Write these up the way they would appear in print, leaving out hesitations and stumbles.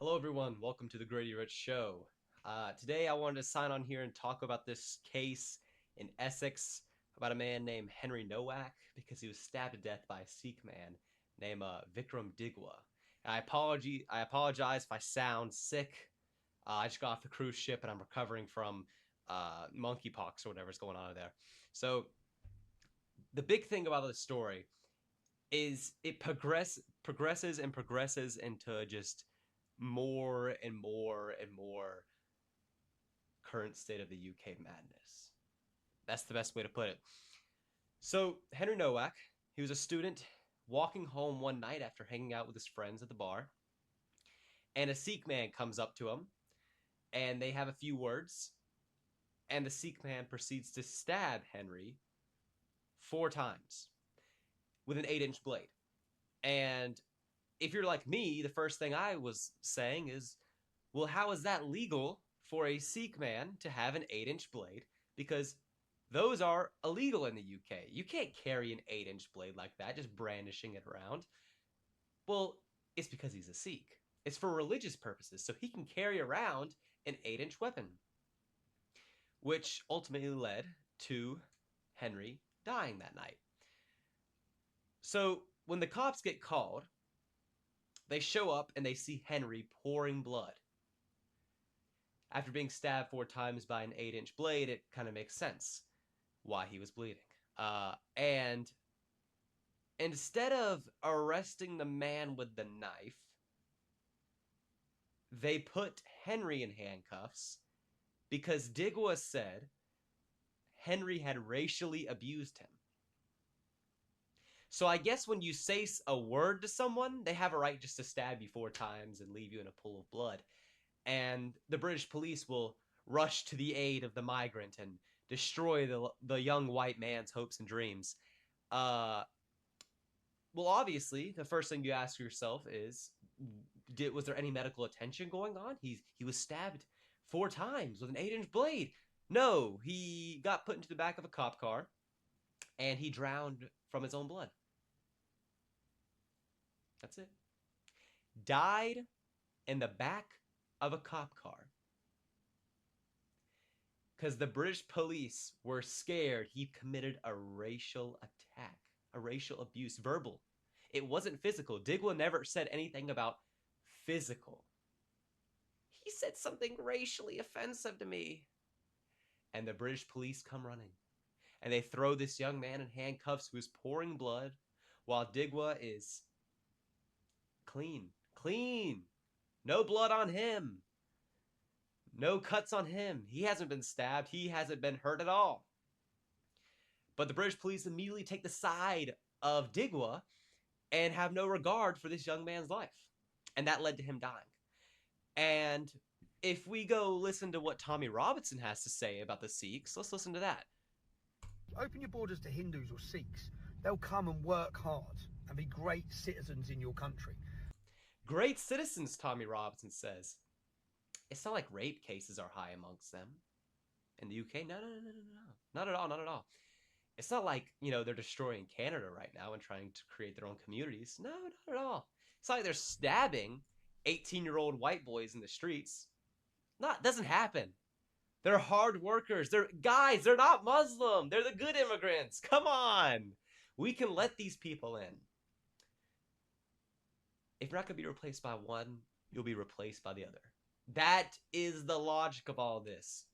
Hello, everyone. Welcome to the Grady Rich Show. Today, I wanted to sign on here and talk about this case in Essex about a man named Henry Nowak because he was stabbed to death by a Sikh man named Vikrum Digwa. I apologize if I sound sick. I just got off the cruise ship and I'm recovering from monkeypox or whatever's going on there. So, the big thing about this story is it progresses into just more and more and more current state of the UK madness. That's the best way to put it. So, Henry Nowak, he was a student walking home one night after hanging out with his friends at the bar, and a Sikh man comes up to him, and they have a few words, and the Sikh man proceeds to stab Henry 4 times with an 8-inch blade. And if you're like me, the first thing I was saying is, well, how is that legal for a Sikh man to have an 8-inch blade? Because those are illegal in the UK. You can't carry an 8-inch blade like that, just brandishing it around. Well, it's because he's a Sikh. It's for religious purposes, so he can carry around an 8-inch weapon, which ultimately led to Henry dying that night. So when the cops get called, they show up and they see Henry pouring blood. After being stabbed 4 times by an 8-inch blade, it kind of makes sense why he was bleeding. And instead of arresting the man with the knife, they put Henry in handcuffs because Digwa said Henry had racially abused him. So I guess when you say a word to someone, they have a right just to stab you 4 times and leave you in a pool of blood. And the British police will rush to the aid of the migrant and destroy the young white man's hopes and dreams. Well, obviously, the first thing you ask yourself is, was there any medical attention going on? He was stabbed 4 times with an 8-inch blade. No, he got put into the back of a cop car, and he drowned from his own blood. That's it. Died in the back of a cop car because the British police were scared he committed a racial attack, a racial abuse, verbal. It wasn't physical. Digwa never said anything about physical. He said something racially offensive to me. And the British police come running. And they throw this young man in handcuffs who's pouring blood while Digwa is clean. Clean. No blood on him. No cuts on him. He hasn't been stabbed. He hasn't been hurt at all. But the British police immediately take the side of Digwa and have no regard for this young man's life. And that led to him dying. And if we go listen to what Tommy Robinson has to say about the Sikhs, let's listen to that. Open your borders to Hindus or Sikhs. They'll come and work hard and be great citizens in your country. Great citizens, Tommy Robinson says. It's not like rape cases are high amongst them in the UK. No. Not at all, not at all. It's not like, they're destroying Canada right now and trying to create their own communities. No, not at all. It's not like they're stabbing 18-year-old white boys in the streets. Doesn't happen. They're hard workers. They're not Muslim. They're the good immigrants. Come on. We can let these people in. If you're not going to be replaced by one, you'll be replaced by the other. That is the logic of all this.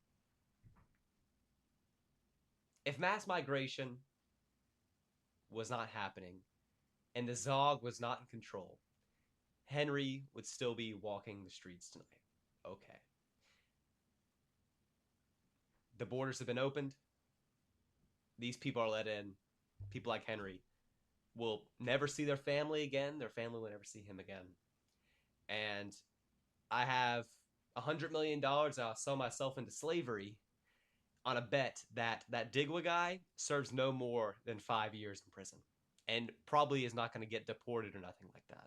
If mass migration was not happening and the Zog was not in control, Henry would still be walking the streets tonight. Okay. The borders have been opened. These people are let in. People like Henry will never see their family again. Their family will never see him again. And I have $100 million. I'll sell myself into slavery on a bet that Digwa guy serves no more than 5 years in prison and probably is not going to get deported or nothing like that.